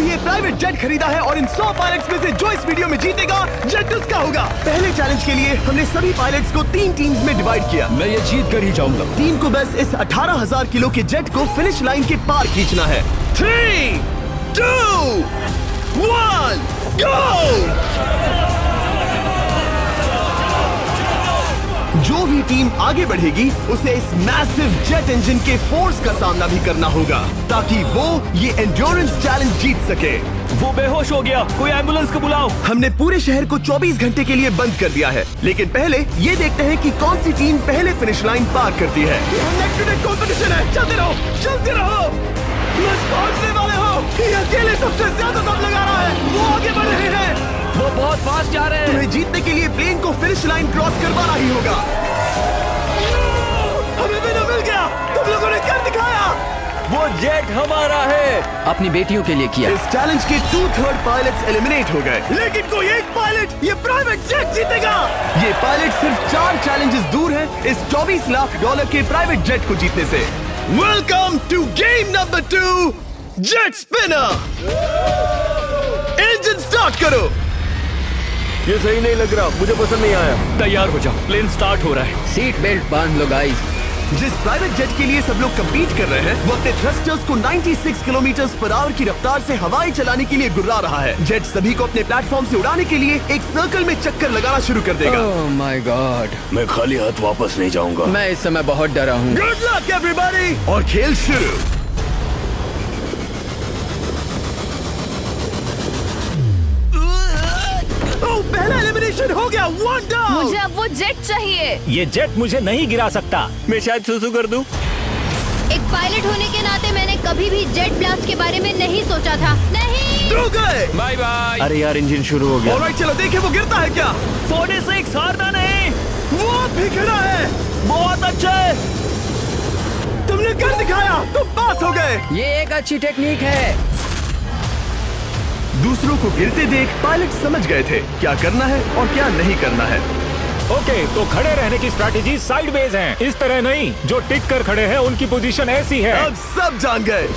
ही ये private jet खरीदा है और इन 100 पायलट्स में से जो इस वीडियो में जीतेगा जेट उसका होगा। पहले चैलेंज के लिए हमने सभी पायलट्स को 3 टीम्स में डिवाइड किया। मैं ये जीत कर ही जाऊंगा। टीम को बस इस 18,000 किलो के जेट को फिनिश लाइन के पार खींचना है। 3, 2, 1, गो! जो भी टीम आगे बढ़ेगी उसे इस मैसिव जेट इंजन के फोर्स का सामना भी करना होगा ताकि वो ये एंड्योरेंस चैलेंज जीत सके। वो बेहोश हो गया, कोई एम्बुलेंस को बुलाओ। हमने पूरे शहर को 24 घंटे के लिए बंद कर दिया है, लेकिन पहले ये देखते हैं कि कौन सी टीम पहले फिनिश लाइन पार करती है। कंपटीशन है, चलते रहो, चलते रहो। पहुंचने वाले हो। ये अकेले सबसे ज्यादा दम लगा रहा है, वो आगे बढ़ रहे हैं। वो बहुत फास्ट जा रहे हैं। तुम्हें जीतने के लिए प्लेन को फिनिश लाइन क्रॉस करवाना ही होगा। हमें विनर मिल गया, तुम लोगों ने कर दिखाया। वो जेट हमारा है। अपनी बेटियों के लिए किया। इस चैलेंज के 2/3 पायलट्स एलिमिनेट हो गए, लेकिन कोई एक पायलट ये प्राइवेट जेट जीतेगा। ये पायलट सिर्फ 4 चैलेंजेस दूर है इस $24 लाख के प्राइवेट जेट को जीतने से। Welcome to game number 2, jet spinner. Engine start करो। ये सही नहीं लग रहा, मुझे पसंद नहीं आया। तैयार हो जाओ, प्लेन स्टार्ट हो रहा है। सीट बेल्ट बांध लो गाइस। जिस प्राइवेट जेट के लिए सब लोग कम्पीट कर रहे हैं वो अपने थ्रस्टर्स को 96 किलोमीटर पर आवर की रफ्तार से हवाई चलाने के लिए गुर्रा रहा है। जेट सभी को अपने प्लेटफॉर्म से उड़ाने के लिए एक सर्कल में चक्कर लगाना शुरू कर देगा। ओह माय गॉड, मैं खाली हाथ वापस नहीं जाऊंगा। मैं इस समय बहुत डरा हूँ। गुड लक एवरीबॉडी, और खेल शुरू। पहला एलिमिनेशन हो गया, 1 डाउन। मुझे अब वो जेट चाहिए। ये जेट मुझे नहीं गिरा सकता। मैं शायद सुसु कर दूं। एक पायलट होने के नाते मैंने कभी भी जेट ब्लास्ट के बारे में नहीं सोचा था। नहीं। ड्रू गए। Bye bye. अरे यार, इंजन शुरू हो गया। ऑलराइट, चलो देखें वो गिरता है क्या। 46 हारना नहीं। वो भी गिरा है। बहुत अच्छा है। तुमने कर दिखाया, तुम पास हो गए। ये एक अच्छी टेक्निक है। दूसरों को गिरते देख पायलट समझ गए थे क्या करना है और क्या नहीं करना है। ओके, तो खड़े रहने की स्ट्रैटेजी साइडवेज है, इस तरह नहीं। जो टिक कर खड़े हैं उनकी पोजीशन ऐसी है। अब सब जान गए।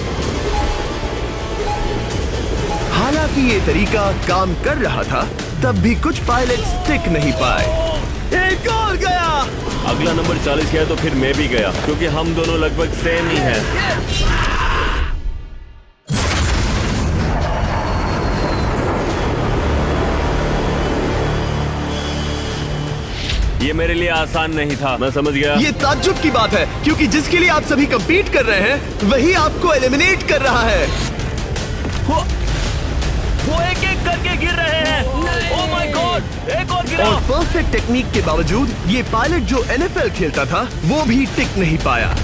हालांकि ये तरीका काम कर रहा था, तब भी कुछ पायलट टिक नहीं पाए। एक और गया। अगला नंबर 40 गया तो फिर मैं भी गया, क्योंकि हम दोनों लगभग सेम ही हैं। ये मेरे लिए आसान नहीं था, मैं समझ गया। ये ताज्जुब की बात है, क्योंकि जिसके लिए आप सभी कंपीट कर रहे हैं वही आपको एलिमिनेट कर रहा है। वो एक एक करके गिर रहे हैं। ओह माय गॉड, एक और गिरा। और परफेक्ट टेक्निक के बावजूद ये पायलट जो NFL खेलता था वो भी टिक नहीं पाया।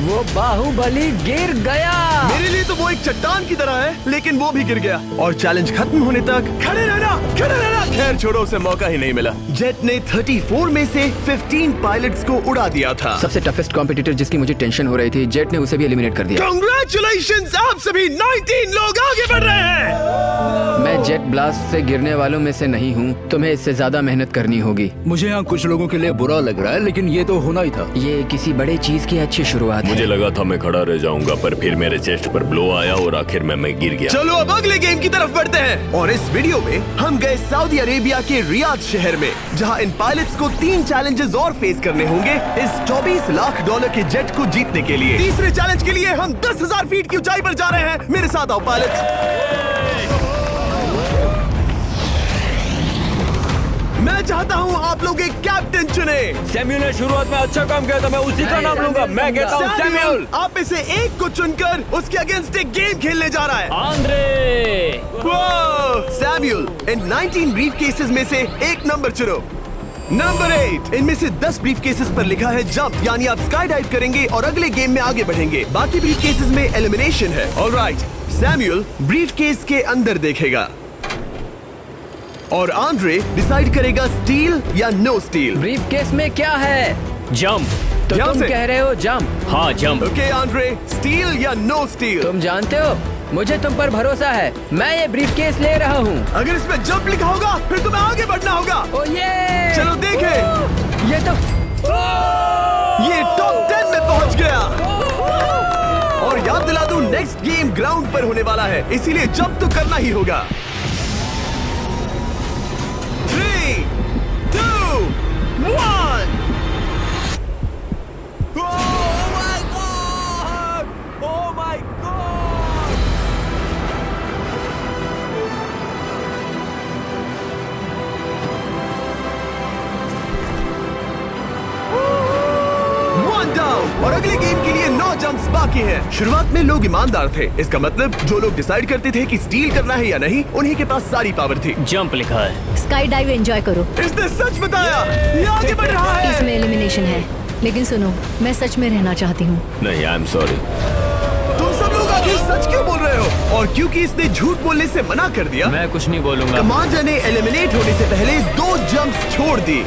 वो बाहुबली गिर गया। मेरे लिए तो वो एक चट्टान की तरह है, लेकिन वो भी गिर गया। और चैलेंज खत्म होने तक खड़े रहना, खड़े रहना। खैर छोड़ो, उसे मौका ही नहीं मिला। जेट ने 34 में से 15 पायलट्स को उड़ा दिया था। सबसे टफेस्ट कॉम्पिटिटर जिसकी मुझे टेंशन हो रही थी, जेट ने उसे भी एलिमिनेट कर दिया। कांग्रेचुलेशंस, आप सभी 19 लोग आगे बढ़ रहे हैं। मैं जेट ब्लास्ट से गिरने वालों में से नहीं हूँ। तुम्हें इससे ज्यादा मेहनत करनी होगी। मुझे यहाँ कुछ लोगों के लिए बुरा लग रहा है, लेकिन ये तो होना ही था। ये किसी बड़े चीज की अच्छी शुरुआत है। मुझे लगा था मैं खड़ा रह जाऊंगा, पर फिर मेरे चेस्ट पर ब्लो आया और आखिर में मैं गिर गया। चलो अब अगले गेम की तरफ बढ़ते हैं। और इस वीडियो में हम गए सऊदी अरेबिया के रियाद शहर में, जहां इन पायलट्स को 3 चैलेंजेस और फेस करने होंगे इस $24 लाख के जेट को जीतने के लिए। तीसरे चैलेंज के लिए हम 10,000 फीट की ऊंचाई पर जा रहे हैं। मेरे साथ आओ पायलट्स। मैं चाहता हूँ आप लोग एक कैप्टन चुने। सैम्यूल ने शुरुआत में अच्छा काम किया था, मैं उसी का नाम लूंगा। मैं कहता हूँ सैम्यूल। आप में से एक को चुनकर उसके अगेंस्ट एक गेम खेलने जा रहा है। आंद्रे। सैम्यूल, इन 19 ब्रीफ केसेस में से एक नंबर चुनो। नंबर 8। इनमें से 10 ब्रीफ केसेस पर लिखा है जंप, यानी आप स्काई डाइव करेंगे और अगले गेम में आगे बढ़ेंगे। बाकी ब्रीफ केसेस में एलिमिनेशन है। ऑलराइट, सैम्यूल ब्रीफ केस के अंदर देखेगा और आंद्रे डिसाइड करेगा स्टील या नो स्टील। ब्रीफकेस में क्या है? जंप। तो ध्यान तुम से। कह रहे हो जंप। हाँ, जंप। ओके आंद्रे, स्टील या नो स्टील? तुम जानते हो, मुझे तुम पर भरोसा है। मैं ये ब्रीफकेस ले रहा हूँ। अगर इसमें जंप लिखा होगा फिर तुम्हें आगे बढ़ना होगा। ओ ये चलो देखें। ये तो ये टॉप 10 में पहुंच गया। और याद दिला दूं, नेक्स्ट गेम ग्राउंड पर होने वाला है, इसीलिए जंप तो करना ही होगा। 3, 2, 1। और अगले गेम के लिए 9 जंप्स बाकी हैं। शुरुआत में लोग ईमानदार थे, इसका मतलब जो लोग डिसाइड करते थे कि स्टील करना है या नहीं, उन्हीं के पास सारी पावर थी। जंप लिखा है। स्काई डाइव एंजॉय करो। इसने सच बताया, ये आगे बढ़ रहा है। इसमें एलिमिनेशन है, लेकिन सुनो, मैं सच में रहना चाहती हूँ। नहीं, आई एम सॉरी। तुम सब लोग आखिर सच क्यों बोल रहे हो? और क्योंकि इसने झूठ बोलने से मना कर दिया, मैं कुछ नहीं बोलूंगा। कमांडर ने एलिमिनेट होने से पहले 2 जंप्स छोड़ दी।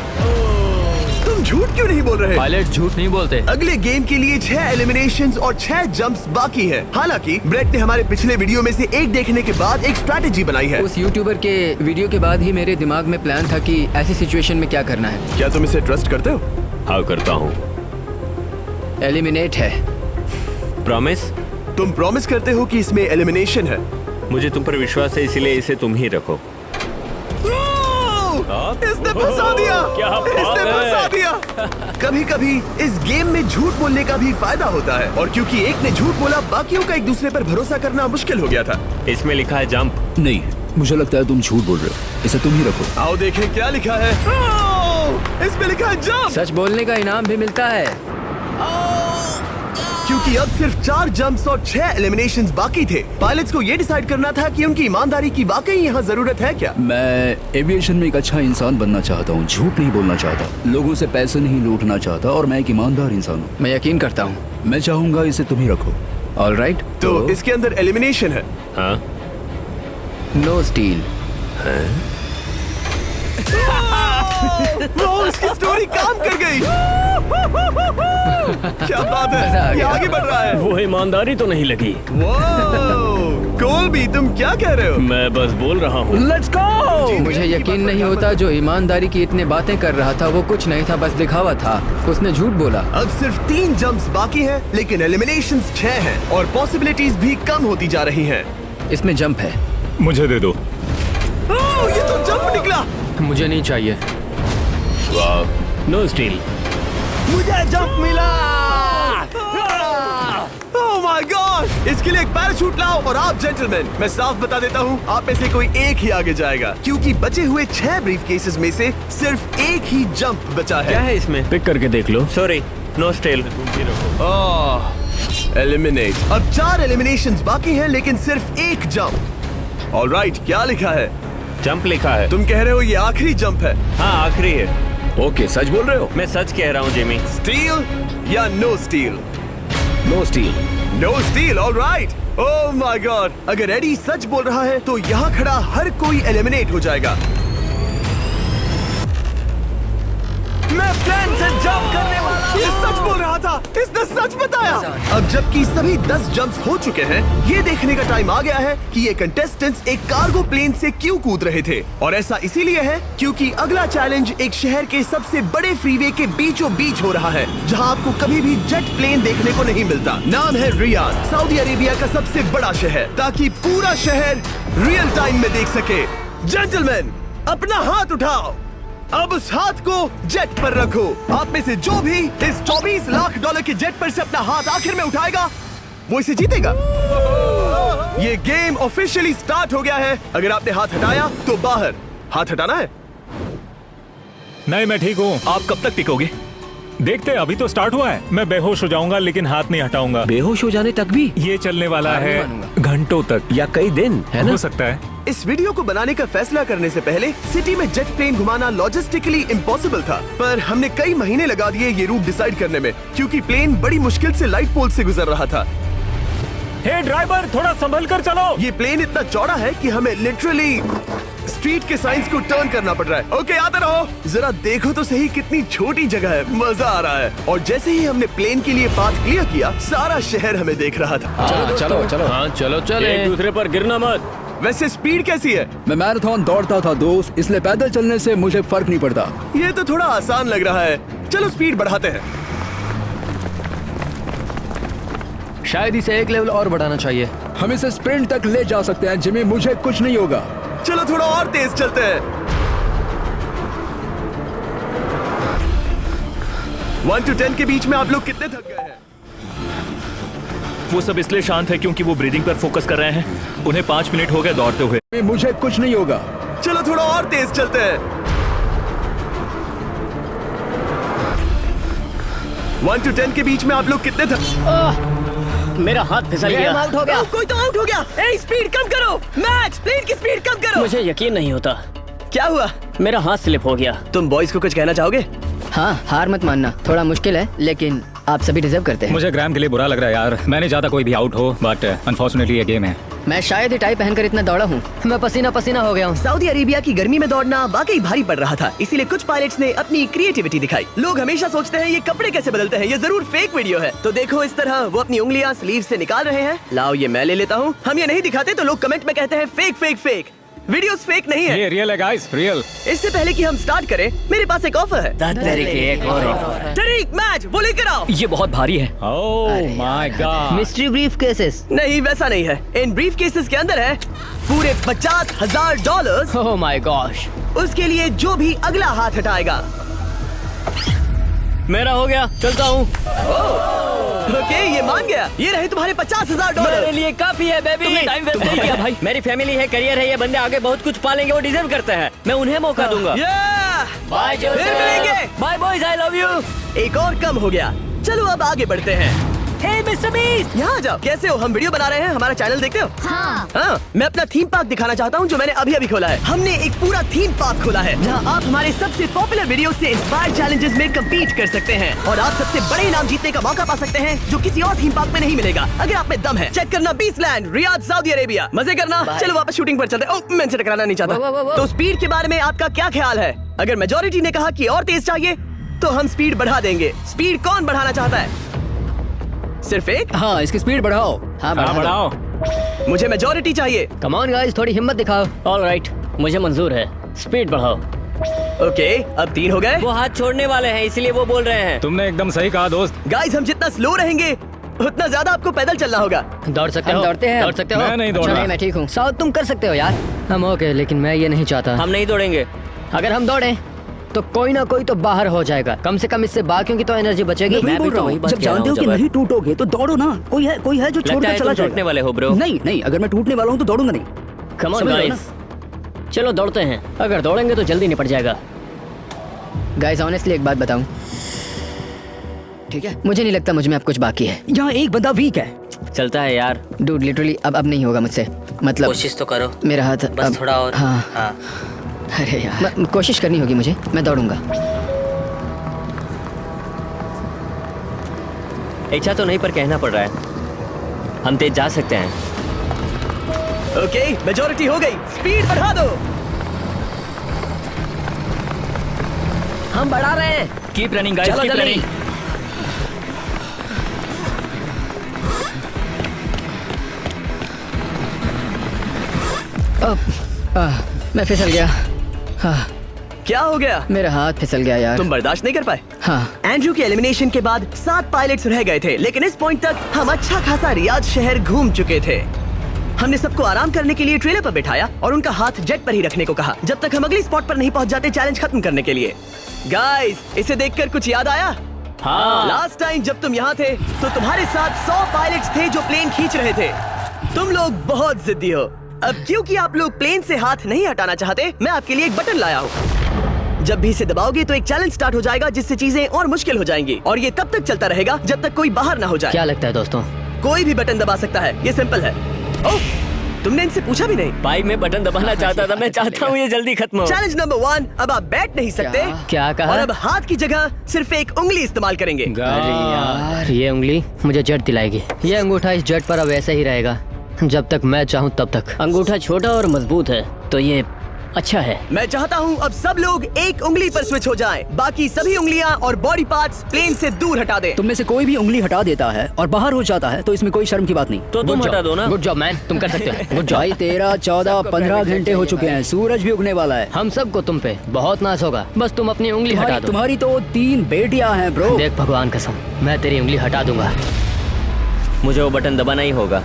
तुम झूठ क्यों नहीं बोल रहे? पायलट झूठ नहीं बोलते। अगले गेम के लिए 6 एलिमिनेशंस और 6 जंप्स बाकी हैं। हालांकि ब्रेट ने हमारे पिछले वीडियो में से एक देखने के बाद एक स्ट्रैटेजी बनाई है। उस यूट्यूबर के वीडियो के बाद ही मेरे दिमाग में प्लान था कि ऐसी सिचुएशन में क्या करना है। क्या तुम इसे ट्रस्ट करते हो? हाँ, करता हूँ। एलिमिनेट है। प्रॉमिस? तुम प्रॉमिस करते हो कि इसमें एलिमिनेशन है? मुझे तुम पर विश्वास है, इसलिए इसे तुम ही रखो। इसने फंसा दिया। क्या बात इसने है? फंसा दिया। कभी कभी इस गेम में झूठ बोलने का भी फायदा होता है, और क्योंकि एक ने झूठ बोला, बाकियों का एक दूसरे पर भरोसा करना मुश्किल हो गया था। इसमें लिखा है जंप। नहीं, मुझे लगता है तुम झूठ बोल रहे हो, इसे तुम ही रखो। आओ देखें क्या लिखा है। इसमें लिखा है जंप। सच बोलने का इनाम भी मिलता है। क्योंकि अब सिर्फ 4 जंप्स और 6 एलिमिनेशंस बाकी थे, पायलट्स को ये डिसाइड करना था कि उनकी ईमानदारी की वाकई यहाँ जरूरत है क्या। मैं एविएशन में एक अच्छा इंसान बनना चाहता हूँ, झूठ नहीं बोलना चाहता, लोगों से पैसे नहीं लूटना चाहता, और मैं एक ईमानदार इंसान हूँ। मैं यकीन करता हूँ। मैं चाहूंगा इसे तुम ही रखो। All right. तो इसके अंदर एलिमिनेशन है। हाँ, नो स्टील। इसकी स्टोरी काम कर गई। क्या बात मजा आ है, ये गया। आगे बढ़ रहा है। वो ईमानदारी तो नहीं लगी। कोलबी, तुम क्या कह रहे हो? मैं बस बोल रहा हूँ। Let's go. मुझे यकीन नहीं होता जो ईमानदारी की इतने बातें कर रहा था वो कुछ नहीं था, बस दिखावा था। उसने झूठ बोला। अब सिर्फ 3 जंप्स बाकी हैं, लेकिन एलिमिनेशंस 6 हैं और पॉसिबिलिटीज भी कम होती जा रही हैं। इसमें जंप है। मुझे दे दो। ये तो जंप निकला। मुझे नहीं चाहिए। No steel. मुझे जंप मिला। ओह माय गॉड! इसके लिए एक पैराशूट लाओ। और आप जेंटलमैन, मैं साफ बता देता हूँ, आप में से कोई एक ही आगे जाएगा, क्योंकि बचे हुए 6 ब्रीफ केसेस में से सिर्फ एक ही जंप बचा क्या है। है इसमें? पिक करके देख लो। Sorry, no steel. एलिमिनेट। अब 4 एलिमिनेशंस बाकी हैं, लेकिन सिर्फ एक जंप। ऑलराइट, क्या लिखा है? जंप लिखा है। तुम कह रहे हो ये आखिरी जंप है? हाँ, आखिरी है। ओके, सच बोल रहे हो? मैं सच कह रहा हूँ जिमी। स्टील या no steal? No steal. No steal. Alright. Oh my god! अगर एडी सच बोल रहा है तो यहाँ खड़ा हर कोई एलिमिनेट हो जाएगा। मैं प्लेन से जंप करने वाला। ये सच बोल रहा था, इसने सच बताया। अब जबकि सभी 10 जंप्स हो चुके हैं, ये देखने का टाइम आ गया है कि ये कंटेस्टेंट्स एक कार्गो प्लेन से क्यों कूद रहे थे। और ऐसा इसीलिए है क्योंकि अगला चैलेंज एक शहर के सबसे बड़े फ्रीवे के बीचों बीच हो रहा है, जहां आपको कभी भी जेट प्लेन देखने को नहीं मिलता। नाम है रियाद, सऊदी अरेबिया का सबसे बड़ा शहर, ताकि पूरा शहर रियल टाइम में देख सके। जेंटलमैन, अपना हाथ उठाओ। अब उस हाथ को जेट पर रखो। आप में से जो भी इस $24 लाख के जेट पर से अपना हाथ आखिर में उठाएगा, वो इसे जीतेगा। ये गेम ऑफिशियली स्टार्ट हो गया है। अगर आपने हाथ हटाया तो बाहर। हाथ हटाना है। नहीं, मैं ठीक हूँ। आप कब तक टिकोगे? देखते हैं, अभी तो स्टार्ट हुआ है। मैं बेहोश हो जाऊंगा लेकिन हाथ नहीं हटाऊंगा। बेहोश हो जाने तक भी? ये चलने वाला हार नहीं है मानूंगा। घंटों तक, या कई दिन, है ना? हो सकता है। इस वीडियो को बनाने का फैसला करने से पहले सिटी में जेट प्लेन घुमाना लॉजिस्टिकली इम्पॉसिबल था, पर हमने कई महीने लगा दिए ये रूट डिसाइड करने में, क्योंकि प्लेन बड़ी मुश्किल से लाइट पोल से गुजर रहा था। हे ड्राइवर, थोड़ा संभल कर चलो। ये प्लेन इतना चौड़ा है कि हमें लिटरली स्ट्रीट के साइंस को टर्न करना पड़ रहा है। ओके, आते रहो। जरा देखो तो सही कितनी छोटी जगह है, मजा आ रहा है। और जैसे ही हमने प्लेन के लिए पाथ क्लियर किया, सारा शहर हमें देख रहा था। चलो चलो। हाँ, चलो चले। एक दूसरे पर गिरना मत। वैसे स्पीड कैसी है? मैं मैराथन दौड़ता था दोस्त, इसलिए पैदल चलने से मुझे फर्क नहीं पड़ता। ये तो थोड़ा आसान लग रहा है। चलो स्पीड बढ़ाते हैं। शायद इसे एक लेवल और बढ़ाना चाहिए। हम इसे स्प्रिंट तक ले जा सकते हैं जिमी, मुझे कुछ नहीं होगा। चलो थोड़ा और तेज चलते हैं। 1 to 10 के बीच में आप लोग कितने थक गए हैं? वो सब इसलिए शांत है क्योंकि वो ब्रीदिंग पर फोकस कर रहे हैं। उन्हें 5 मिनट हो गए दौड़ते हुए। मुझे कुछ नहीं होगा। चलो थोड़ा और तेज चलते हैं। 1 to 10 के बीच में आप लोग कितने थक? मेरा हाथ फिसल गया। आउट हो गया। कोई तो आउट हो गया। ए, स्पीड कम करो। मैच, प्लेन की स्पीड कम करो। मुझे यकीन नहीं होता। क्या हुआ? मेरा हाथ स्लिप हो गया। तुम बॉयज को कुछ कहना चाहोगे? हाँ, हार मत मानना। थोड़ा मुश्किल है लेकिन आप सभी डिजर्व करते हैं। मुझे ग्राम के लिए बुरा लग रहा है यार। मैंने चाहता कोई भी आउट हो, बट अनफॉर्चुनेटली ये गेम है। मैं शायद ही टाई पहनकर इतना दौड़ा हूँ। मैं पसीना पसीना हो गया हूँ। सऊदी अरेबिया की गर्मी में दौड़ना वाकई भारी पड़ रहा था, इसीलिए कुछ पायलट्स ने अपनी क्रिएटिविटी दिखाई। लोग हमेशा सोचते हैं ये कपड़े कैसे बदलते हैं, ये जरूर फेक वीडियो है। तो देखो इस तरह वो अपनी उंगलियां स्लीव से निकाल रहे हैं। लाओ ये मैं ले लेता हूँ। हम ये नहीं दिखाते तो लोग कमेंट में कहते हैं fake fake fake. Videos fake नहीं है। ये रियल है गाइस, रियल। इससे पहले कि हम स्टार्ट करें, मेरे पास एक ऑफर है। एक और तरीक मैच वो लेकर आओ। ये बहुत भारी है। ओह my God. Mystery brief cases. नहीं वैसा नहीं है। इन ब्रीफ केसेस के अंदर है पूरे $50,000। Oh my gosh. उसके लिए जो भी अगला हाथ हटाएगा। मेरा हो गया, चलता हूँ। ओके ये मान गया। ये रहे तुम्हारे $50,000। मेरे लिए काफी है बेबी। तुमने टाइम वेस्ट नहीं किया भाई। मेरी फैमिली है, करियर है, ये बंदे आगे बहुत कुछ पालेंगे, वो डिजर्व करते हैं। मैं उन्हें मौका दूंगा। बाय फिर मिलेंगे। Bye boys, I love you. एक और कम हो गया। चलो अब आगे बढ़ते हैं। हे मिस्टर बीस्ट, यहाँ आ जाओ। कैसे हो? हम वीडियो बना रहे हैं, हमारा चैनल देखते हो? हाँ, मैं अपना थीम पार्क दिखाना चाहता हूँ जो मैंने अभी अभी खोला है। हमने एक पूरा थीम पार्क खोला है जहाँ आप हमारे सबसे पॉपुलर वीडियो से इंस्पायर्ड चैलेंजेस में कम्पीट कर सकते हैं और आप सबसे बड़े इनाम जीतने का मौका पा सकते हैं जो किसी और थीम पार्क में नहीं मिलेगा। अगर आप में दम है, चेक करना बीचलैंड, रियाद, सऊदी अरेबिया। मजे करना। चलो वापस शूटिंग पर चलते हैं। ओह, मैं इनसे टकराना नहीं चाहता। तो स्पीड के बारे में आपका क्या ख्याल है? अगर मेजोरिटी ने कहा कि और तेज चाहिए तो हम स्पीड बढ़ा देंगे। स्पीड कौन बढ़ाना चाहता है? सिर्फ एक? हाँ, इसकी स्पीड बढ़ाओ। हाँ, बढ़ाओ। मुझे मेजोरिटी चाहिए। कम ऑन गाइस, थोड़ी हिम्मत दिखाओ। ऑलराइट, मुझे मंजूर है। स्पीड बढ़ाओ। ओके, अब 3 हो गए। वो हाथ छोड़ने वाले हैं इसलिए वो बोल रहे हैं। तुमने एकदम सही कहा दोस्त। गाइस हम जितना स्लो रहेंगे उतना ज्यादा आपको पैदल चलना होगा। दौड़ सकते हो? हम दौड़ते हैं। दौड़ सकते हो? मैं नहीं दौड़ रहा। मैं ठीक हूँ। साउथ तुम कर सकते हो यार। हम ओके, लेकिन मैं ये नहीं चाहता। हम नहीं दौड़ेंगे। अगर हम दौड़े तो कोई ना कोई तो बाहर हो जाएगा। कम से कम इससे बाकियों की तो एनर्जी बचेगी। मैं भी तो वही बात जब कह रहा जानते हूँ हो कि जबर। नहीं टूटोगे तो दौड़ो ना। कोई है जो लगता छोड़कर है चला तुम टूटने जाएगा। वाले हो ब्रो। नहीं नहीं, अगर मैं टूटने वाला हूँ तो दौड़ूंगा नहीं। कम ऑन समझ रहे हो गाइस, चलो दौड़ते हैं। अगर दौड़ेंगे तो जल्दी निपट जाएगा। गाइस ऑनेस्टली एक बात बताऊं, ठीक है? मुझे नहीं लगता मुझ में अब कुछ बाकी है। यहाँ एक बंदा वीक है। चलता है यार। डूड लिटरली अब नहीं होगा मुझसे। मतलब कोशिश तो करो। मेरा हाथ बस अब, थोड़ा और। हाँ। अरे यार, कोशिश करनी होगी मुझे। मैं दौड़ूंगा। इच्छा तो नहीं पर कहना पड़ रहा है। हम तेज जा सकते हैं। ओके, मेजोरिटी हो गई। स्पीड बढ़ा दो। हम बढ़ा रहे हैं। Keep running guys, keep running. मैं फिसल गया। हाँ, क्या हो गया? मेरा हाथ फिसल गया यार। तुम बर्दाश्त नहीं कर पाए? हाँ। एंड्रू के एलिमिनेशन के बाद 7 पायलट्स रह गए थे, लेकिन इस पॉइंट तक हम अच्छा खासा रियाद शहर घूम चुके थे। हमने सबको आराम करने के लिए ट्रेलर पर बिठाया और उनका हाथ जेट पर ही रखने को कहा जब तक हम अगली स्पॉट पर नहीं पहुंच जाते चैलेंज खत्म करने के लिए। गाइस, इसे देखकर कुछ याद आया? हाँ। लास्ट टाइम जब तुम यहाँ थे तो तुम्हारे साथ 100 पायलट्स थे जो प्लेन खींच रहे थे। तुम लोग बहुत जिद्दी हो। अब क्योंकि आप लोग प्लेन से हाथ नहीं हटाना चाहते, मैं आपके लिए एक बटन लाया हूँ। जब भी इसे दबाओगे तो एक चैलेंज स्टार्ट हो जाएगा जिससे चीजें और मुश्किल हो जाएंगी और ये तब तक चलता रहेगा जब तक कोई बाहर ना हो जाए। क्या लगता है दोस्तों? कोई भी बटन दबा सकता है, ये सिंपल है। ओह, तुमने इनसे पूछा भी नहीं। भाई मैं बटन दबाना चाहता था। मैं चाहता हूँ ये जल्दी खत्म हो। चैलेंज नंबर 1, अब आप बैठ नहीं सकते। क्या कहा? और अब हाथ की जगह सिर्फ एक उंगली इस्तेमाल करेंगे। अरे यार, ये उंगली मुझे जेट दिलाएगी। ये अंगूठा इस जेट पर अब ऐसे ही रहेगा जब तक मैं चाहूँ तब तक। अंगूठा छोटा और मजबूत है तो ये अच्छा है। मैं चाहता हूँ अब सब लोग एक उंगली पर स्विच हो जाएं। बाकी सभी उंगलियां और बॉडी पार्ट्स प्लेन से दूर हटा दें। तुम में से कोई भी उंगली हटा देता है और बाहर हो जाता है तो इसमें कोई शर्म की बात नहीं। तो तुम हटा दो ना। गुड जॉब मैन, तुम कर सकते हो। Good job. भाई 13, 14, 15 घंटे हो चुके हैं। सूरज भी उगने वाला है। हम सबको तुम पे बहुत नाज होगा, बस तुम अपनी उंगली हटा दो। तुम्हारी तो 3 बेटियां हैं ब्रो। देख भगवान कसम, मैं तेरी उंगली हटा दूंगा। मुझे वो बटन दबाना ही होगा।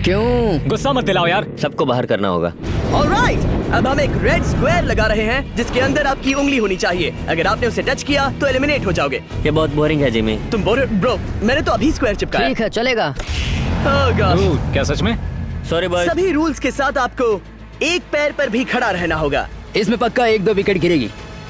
क्यों? गुस्सा मत दिलाओ यार। सबको बाहर करना होगा। ऑलराइट, अब हम एक रेड स्क्वायर लगा रहे हैं जिसके अंदर आपकी उंगली होनी चाहिए। अगर आपने उसे टच किया तो एलिमिनेट हो जाओगे। ये बहुत बोरिंग है जिमी। तुम ब्रो, मैंने तो अभी स्क्वायर चिपकाया। ठीक है, चलेगा। Oh gosh। क्या सच में? Sorry boy. सभी रूल्स के साथ आपको एक पैर पर भी खड़ा रहना होगा। इसमें पक्का 1-2 विकेट गिरेगी।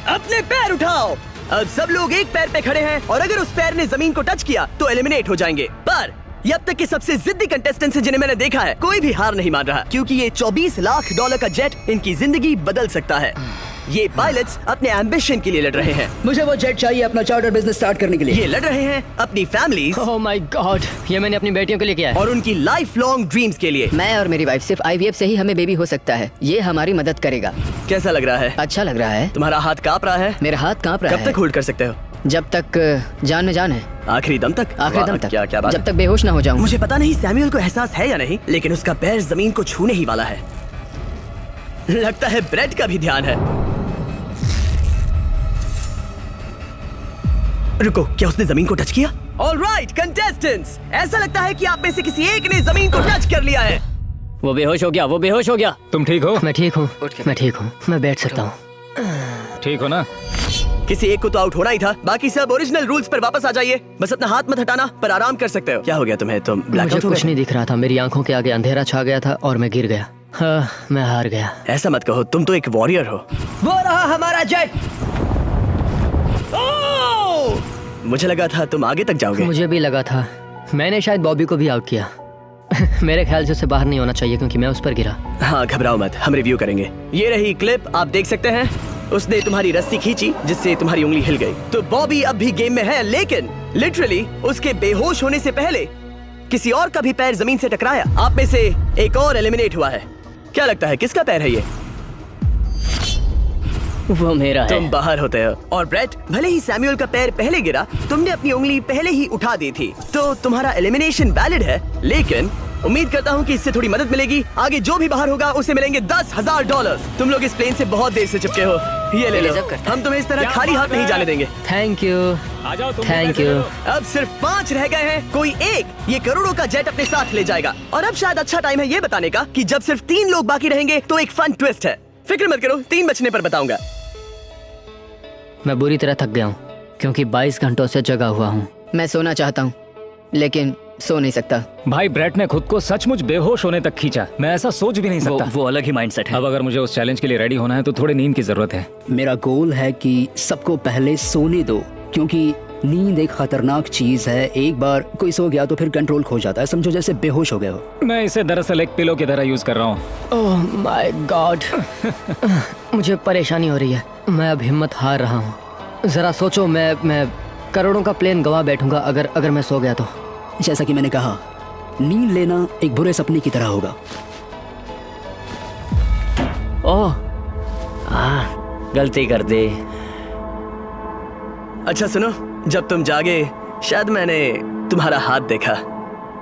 अपने पैर उठाओ। अब सब लोग एक पैर पे खड़े हैं और अगर उस पैर ने जमीन को टच किया तो एलिमिनेट हो जाएंगे। पर ये अब तक के सबसे जिद्दी कंटेस्टेंट्स हैं जिन्हें मैंने देखा है। कोई भी हार नहीं मान रहा क्योंकि ये $24 लाख का जेट इनकी जिंदगी बदल सकता है। ये पायलट्स अपने एम्बिशन के लिए लड़ रहे हैं। मुझे वो जेट चाहिए अपना चार्टर बिजनेस स्टार्ट करने के लिए। ये लड़ रहे हैं अपनी फैमिलीज ओह माय गॉड, ये मैंने अपनी बेटियों के लिए किया है। और उनकी लाइफ लॉन्ग ड्रीम्स के लिए। मैं और मेरी वाइफ सिर्फ IVF से ही हमें बेबी हो सकता है। ये हमारी मदद करेगा। कैसा लग रहा है? अच्छा लग रहा है। तुम्हारा हाथ कांप रहा है? मेरा हाथ कांप रहा कब है। तक होल्ड कर सकते हो? जब तक जान में जान है। आखिरी दम तक? आखिरी वाह, दम तक। क्या बात जब है। तक बेहोश ना हो जाऊं। मुझे पता नहीं सैमुअल को एहसास है या नहीं, लेकिन उसका पैर जमीन को छूने ही वाला है। लगता है ब्रेड का भी ध्यान है। रुको, क्या उसने जमीन को टच किया? ऑलराइट कंटेस्टेंट्स, ऐसा लगता है कि आप में से किसी एक ने जमीन को टच कर लिया है। वो बेहोश हो गया, वो बेहोश हो गया। तुम ठीक हो? मैं ठीक हूँ, मैं बैठ सकता हूँ। ठीक हो ना? किसी एक को तो आउट होना ही था। बाकी सब ओरिजिनल रूल्स पर वापस आ जाइए। बस अपना हाथ मत हटाना, पर आराम कर सकते हो। क्या हो गया तुम्हें? तुम मुझे ब्लैकआउट हो कुछ गए? नहीं दिख रहा था। मेरी आंखों के आगे अंधेरा छा गया था और मैं गिर गया। हाँ, मैं हार गया। ऐसा मत कहो, तुम तो एक वॉरियर हो। वो रहा हमारा जेट। मुझे लगा था तुम आगे तक जाओगे। मुझे भी लगा था। मैंने शायद बॉबी को भी आउट किया। मेरे ख्याल से उसे बाहर नहीं होना चाहिए क्योंकि मैं उस पर गिरा। हाँ, घबराओ मत, हम रिव्यू करेंगे। ये रही क्लिप, आप देख सकते हैं। उसने तुम्हारी रस्सी खींची जिससे तुम्हारी उंगली हिल गई। तो बॉबी अब भी गेम में है, लेकिन लिटरली उसके बेहोश होने से पहले किसी और का भी पैर जमीन से टकराया। आप में से एक और एलिमिनेट हुआ है। क्या लगता है किसका पैर है ये? वो मेरा है। तुम बाहर होते हो। और ब्रेट, भले ही सैमुअल का पैर पहले गिरा, तुमने अपनी उंगली पहले ही उठा दी थी, तो तुम्हारा एलिमिनेशन वैलिड है। लेकिन उम्मीद करता हूँ कि इससे थोड़ी मदद मिलेगी। आगे जो भी बाहर होगा उसे मिलेंगे $10,000। तुम लोग इस प्लेन से बहुत देर से चिपके हो। ये ले लो। हम तुम्हें इस तरह खाली हाथ नहीं जाने देंगे। Thank you. आ जाओ तुम। Thank you. अब सिर्फ 5 रह गए हैं। कोई एक ये करोड़ों का जेट अपने साथ ले जाएगा। और अब शायद अच्छा टाइम है ये बताने का कि जब सिर्फ 3 लोग बाकी रहेंगे तो एक फन ट्विस्ट है। फिक्र मत करो, 3 बचने पर बताऊंगा। मैं बुरी तरह थक गया हूँ क्योंकि 22 घंटों से जगा हुआ हूँ। मैं सोना चाहता हूँ लेकिन सो नहीं सकता। भाई ब्रेट ने खुद को सचमुच बेहोश होने तक खींचा। मैं ऐसा सोच भी नहीं सकता। वो अलग ही माइंडसेट है। अब अगर मुझे उस चैलेंज के लिए रेडी होना है तो थोड़ी नींद की जरूरत है। मेरा गोल है कि सबको पहले सोने दो, क्योंकि नींद एक खतरनाक चीज है। एक बार कोई सो गया तो फिर कंट्रोल खो जाता है। समझो जैसे बेहोश हो गए हो। मैं इसे दरअसल एक पिलो की तरह यूज कर रहा हूँ। ओह माय गॉड, मुझे परेशानी हो रही है। मैं अब हिम्मत हार रहा हूँ। जरा सोचो, मैं करोड़ों का प्लेन गवा बैठूंगा अगर मैं सो गया तो। जैसा कि मैंने कहा, नींद लेना एक बुरे सपने की तरह होगा। ओह, गलती कर दी। अच्छा सुनो, जब तुम जागे शायद मैंने तुम्हारा हाथ देखा।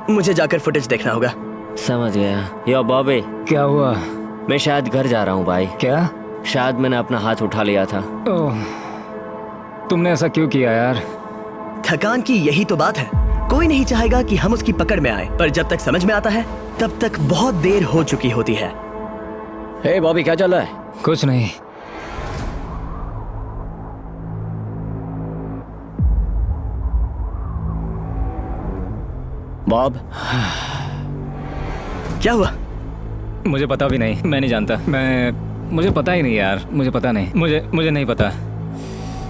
मुझे जाकर फुटेज देखना होगा। समझ गया। यो बॉबी, क्या हुआ? मैं शायद घर जा रहा हूँ भाई। क्या? शायद मैंने अपना हाथ उठा लिया था। ओह, तुमने ऐसा क्यों किया यार? थकान की यही तो बात है। कोई नहीं चाहेगा कि हम उसकी पकड़ में आए, पर जब तक समझ में आता है तब तक बहुत देर हो चुकी होती है। हे बॉबी, क्या चल रहा है? कुछ नहीं। बॉब, क्या हुआ? मुझे पता भी नहीं। मैं नहीं जानता। मुझे पता ही नहीं यार। मुझे पता नहीं। मुझे नहीं पता।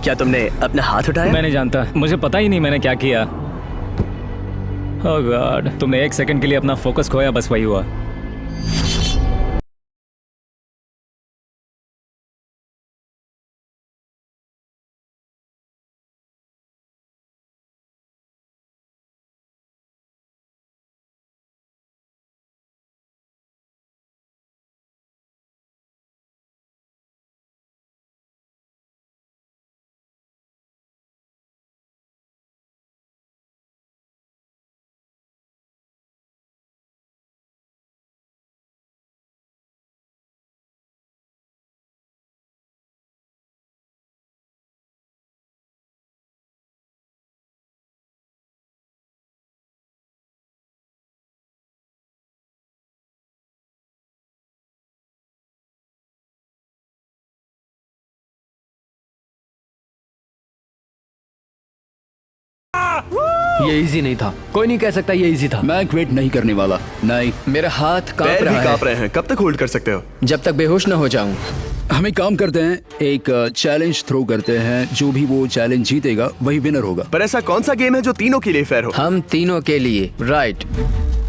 क्या तुमने अपना हाथ उठाया? मैं नहीं जानता। मुझे पता ही नहीं मैंने क्या किया। ओह गॉड, तुमने 1 सेकंड के लिए अपना फोकस खोया, बस वही हुआ। ये इजी नहीं था, कोई नहीं कह सकता ये इजी था। मैं क्विट नहीं करने वाला। नहीं, मेरा हाथ कांप पैर रहा भी है कांप रहे हैं। कब तक होल्ड कर सकते हो? जब तक बेहोश न हो जाऊं। हम एक काम करते हैं, एक चैलेंज थ्रो करते हैं। जो भी वो चैलेंज जीतेगा वही विनर होगा। पर ऐसा कौन सा गेम है जो तीनों के लिए फेयर हो? हम तीनों के लिए। राइट।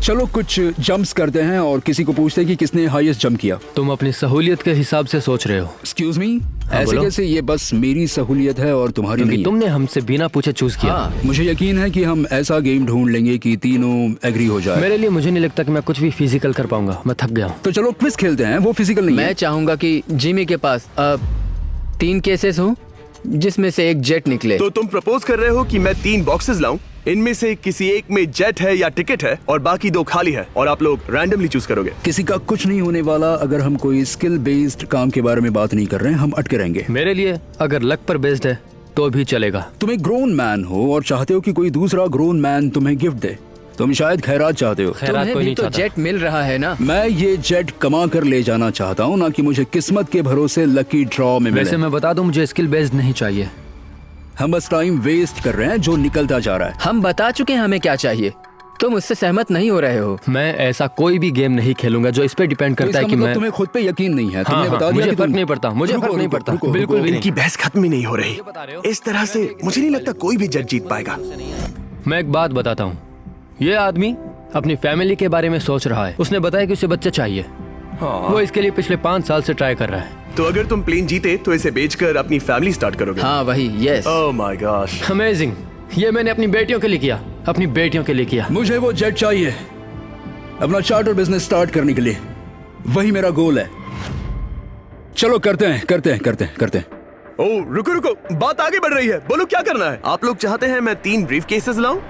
चलो कुछ जंप्स करते हैं और किसी को पूछते हैं कि किसने हाईएस्ट जंप किया। तुम अपनी सहूलियत के हिसाब से सोच रहे हो। एक्सक्यूज मी, ऐसे बोलो। कैसे? ये बस मेरी सहूलियत है और तुम्हारी क्योंकि नहीं है। तुमने हमसे बिना पूछे चूज किया। हाँ। मुझे यकीन है कि हम ऐसा गेम ढूंढ लेंगे कि तीनों एग्री हो जाए। मेरे लिए मुझे नहीं लगता कि मैं कुछ भी फिजिकल कर पाऊंगा, मैं थक गया हूँ। तो चलो क्विज खेलते हैं। वो फिजिकल नहीं मैं है। चाहूंगा कि जिमी के पास 3 केसेस हों जिसमें से एक जेट निकले। तो तुम प्रपोज कर रहे हो कि मैं 3 बॉक्सेस लाऊं, इनमें से किसी एक में जेट है या टिकट है और बाकी 2 खाली है, और आप लोग रैंडमली चूज करोगे। किसी का कुछ नहीं होने वाला। अगर हम कोई स्किल बेस्ड काम के बारे में बात नहीं कर रहे हैं, हम अटके रहेंगे। मेरे लिए अगर लक पर बेस्ड है तो भी चलेगा। तुम एक ग्रोन मैन हो और चाहते हो कि कोई दूसरा ग्रोन मैन तुम्हें गिफ्ट दे। तुम शायद खैरात चाहते हो। खैरात तुम्हें कोई भी नहीं तो चाहता। जेट मिल रहा है ना। मैं ये जेट कमा कर ले जाना चाहता हूँ, ना कि मुझे किस्मत के भरोसे लकी ड्रॉ में वैसे मिले। मैं बता दूं, मुझे स्किल बेस्ड नहीं चाहिए। हम बस टाइम वेस्ट कर रहे हैं जो निकलता जा रहा है। हम बता चुके हैं हमें क्या चाहिए। तुम उससे सहमत नहीं हो रहे हो। मैं ऐसा कोई भी गेम नहीं खेलूंगा जो इस पे डिपेंड तो करता है इसका कि मतलब मैं तुम्हें खुद पे यकीन नहीं है। हाँ, तुमने हाँ, बता दिया मुझे कि फर्क तुम- नहीं पड़ता, मुझे रुको, फर्क नहीं रुको, पड़ता, रुको, बिल्कुल भी नहीं। इनकी बहस खत्म ही नहीं हो रही। इस तरह से मुझे नहीं लगता कोई भी जेट जीत पाएगा। मैं एक बात बताता हूँ, ये आदमी अपनी फैमिली के बारे में सोच रहा है। उसने बताया कि उसे बच्चे चाहिए। वो इसके लिए पिछले 5 साल से ट्राई कर रहा है। तो अगर तुम प्लेन जीते तो इसे बेचकर अपनी फैमिली स्टार्ट करोगे? हाँ वही। Yes. Oh my gosh. Amazing. ये मैंने अपनी बेटियों के लिए किया, अपनी बेटियों के लिए किया। मुझे वो जेट चाहिए अपना चार्टर बिजनेस स्टार्ट करने के लिए। वही मेरा गोल है। चलो करते हैं, करते हैं, करते हैं, करते हैं। ओह रुको रुको, बात आगे बढ़ रही है। बोलो क्या करना है? आप लोग चाहते हैं मैं 3 ब्रीफ केसेस लाऊं?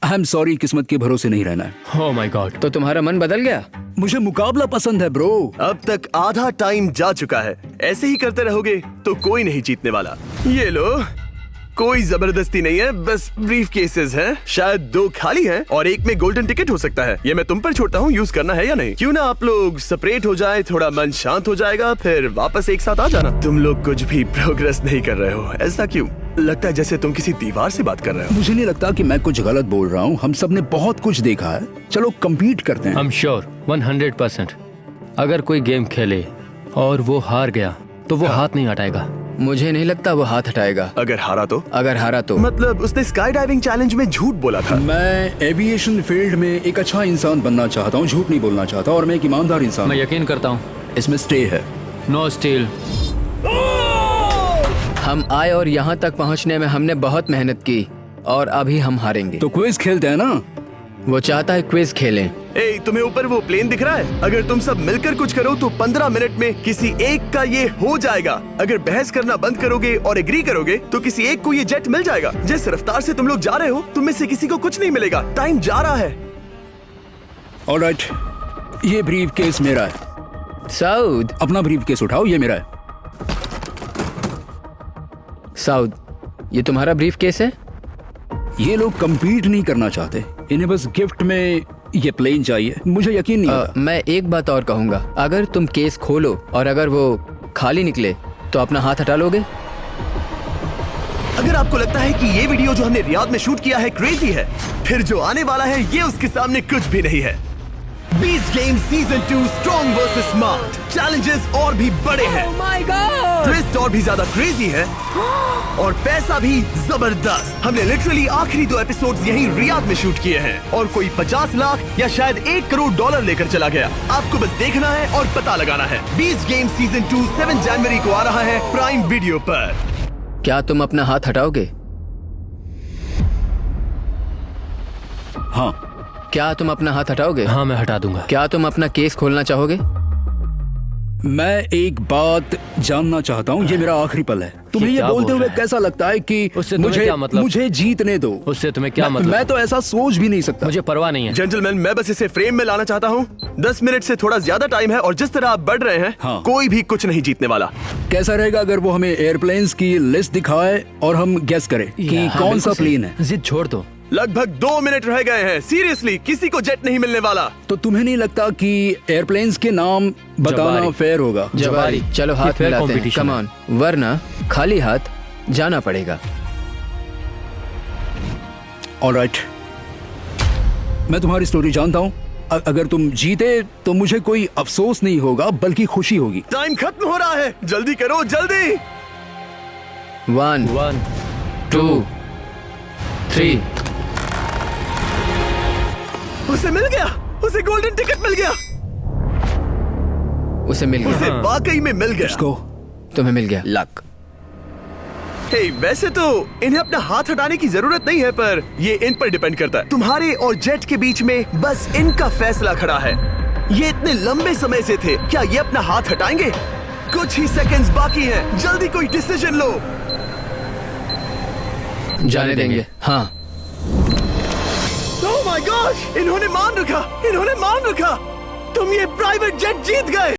आई एम सॉरी, किस्मत के भरोसे नहीं रहना है। ओह माय गॉड। तो तुम्हारा मन बदल गया? मुझे मुकाबला पसंद है ब्रो। अब तक आधा टाइम जा चुका है। ऐसे ही करते रहोगे तो कोई नहीं जीतने वाला। ये लो, कोई जबरदस्ती नहीं है, बस ब्रीफ केसेस हैं। शायद 2 खाली हैं और एक में गोल्डन टिकट हो सकता है। ये मैं तुम पर छोड़ता हूँ, यूज करना है या नहीं। क्यों ना आप लोग सेपरेट हो जाए, थोड़ा मन शांत हो जाएगा, फिर वापस एक साथ आ जाना। तुम लोग कुछ भी प्रोग्रेस नहीं कर रहे हो। ऐसा क्यों? लगता है जैसे तुम किसी दीवार से बात कर रहे हो। मुझे नहीं लगता कि मैं कुछ गलत बोल रहा हूँ। हम सब ने बहुत कुछ देखा है। चलो compete करते हैं। I'm sure 100% अगर कोई गेम खेले और वो हार गया तो वो हाथ नहीं हटाएगा। मुझे नहीं लगता वो हाथ हटाएगा। अगर हारा तो? अगर हारा तो मतलब उसने स्काई डाइविंग चैलेंज में झूठ बोला था। मैं एविएशन फील्ड में एक अच्छा इंसान बनना चाहता हूँ, झूठ नहीं बोलना चाहता, और मैं एक ईमानदार इंसान मैं हूँ। यकीन करता हूँ। इसमें स्टे है। No steal. हम आए और यहाँ तक पहुँचने में हमने बहुत मेहनत की और अभी हम हारेंगे। तो क्विज खेलते हैं ना? वो चाहता है क्विज खेलें। ए, तुम्हें ऊपर वो प्लेन दिख रहा है? अगर तुम सब मिलकर कुछ करो तो 15 मिनट में किसी एक का ये हो जाएगा। अगर बहस करना बंद करोगे और एग्री करोगे तो किसी एक को ये जेट मिल जाएगा। जिस रफ्तार से तुम लोग जा रहे हो, तुम में से किसी को कुछ नहीं मिलेगा। टाइम जा रहा है। ऑलराइट, ये ब्रीफ केस मेरा है। साउद, अपना ब्रीफ केस उठाओ, ये मेरा है। साउद, ये तुम्हारा ब्रीफ केस है? ये लोग compete नहीं करना चाहते, इन्हें बस गिफ्ट में ये प्लेन चाहिए। मुझे यकीन नहीं होता। मैं एक बात और कहूँगा, अगर तुम केस खोलो और अगर वो खाली निकले तो अपना हाथ हटा लोगे? अगर आपको लगता है कि ये वीडियो जो हमने रियाद में शूट किया है क्रेजी है, फिर जो आने वाला है ये उसके सामने कुछ भी नहीं है। Beast game season 2 strong versus smart challenges और भी बड़े हैं। ट्विस्ट और भी ज्यादा क्रेजी है और पैसा भी जबरदस्त। हमने लिटरली आखिरी 2 एपिसोड्स यहीं रियाद में शूट किए हैं और कोई 50 लाख या शायद $1 करोड़ लेकर चला गया। आपको बस देखना है और पता लगाना है। बीस्ट गेम सीजन 2 7 जनवरी को आ रहा है प्राइम वीडियो पर। क्या तुम अपना हाथ हटाओगे? हाँ, क्या तुम अपना हाथ हटाओगे? हाँ, मैं हटा दूंगा। क्या तुम अपना केस खोलना चाहोगे? मैं एक बात जानना चाहता हूँ, ये मेरा आखिरी पल है। तुम्हें ये क्या बोलते बोल हुए रहा है? कैसा लगता है कि उससे तुम्हें मुझे क्या मतलब? मुझे जीतने दो? उससे तुम्हें क्या मतलब? मैं तो ऐसा सोच भी नहीं सकता। मुझे परवाह नहीं है। जेंटलमैन, मैं बस इसे फ्रेम में लाना चाहता हूँ। 10 मिनट से थोड़ा ज्यादा टाइम है और जिस तरह आप बढ़ रहे हैं, हाँ। कोई भी कुछ नहीं जीतने वाला। कैसा रहेगा अगर वो हमें एयरप्लेन्स की लिस्ट दिखाए और हम गेस करें कि हाँ, कौन बिल्कुल सा सही। प्लेन है? जिद छोड़ दो। लगभग 2 मिनट रह गए हैं। सीरियसली, किसी को जेट नहीं मिलने वाला। तो तुम्हें नहीं लगता कि एयरप्लेन्स के नाम बताना जबारी। फेयर होगा? जबारी, चलो ये हाथ fair मिलाते हैं, competition कम है। ऑन, वरना खाली हाथ जाना पड़ेगा। ऑलराइट, मैं तुम्हारी स्टोरी जानता हूँ। अगर तुम जीते तो मुझे कोई अफसोस नहीं होगा बल्कि खुशी होगी। टाइम खत्म हो रहा है, जल्दी करो जल्दी। 1 2 3। उसे मिल गया, उसे गोल्डन टिकट मिल गया, उसे मिल उसे गया। वाकई में मिल गया। इसको तुम्हें मिल गया। लक। हे, वैसे तो इन्हें अपना हाथ हटाने की जरूरत नहीं है, पर ये इन पर डिपेंड करता है। तुम्हारे और जेट के बीच में बस इनका फैसला खड़ा है। ये इतने लंबे समय से थे, क्या ये अपना हाथ हटाएंगे? कुछ ही सेकंड्स बाकी हैं, जल्दी कोई डिसीजन लो। जाने देंगे। हाँ। ओह माय गॉश, इन्होंने मान रखा, इन्होंने मान रखा। तुम ये प्राइवेट जेट जीत गए।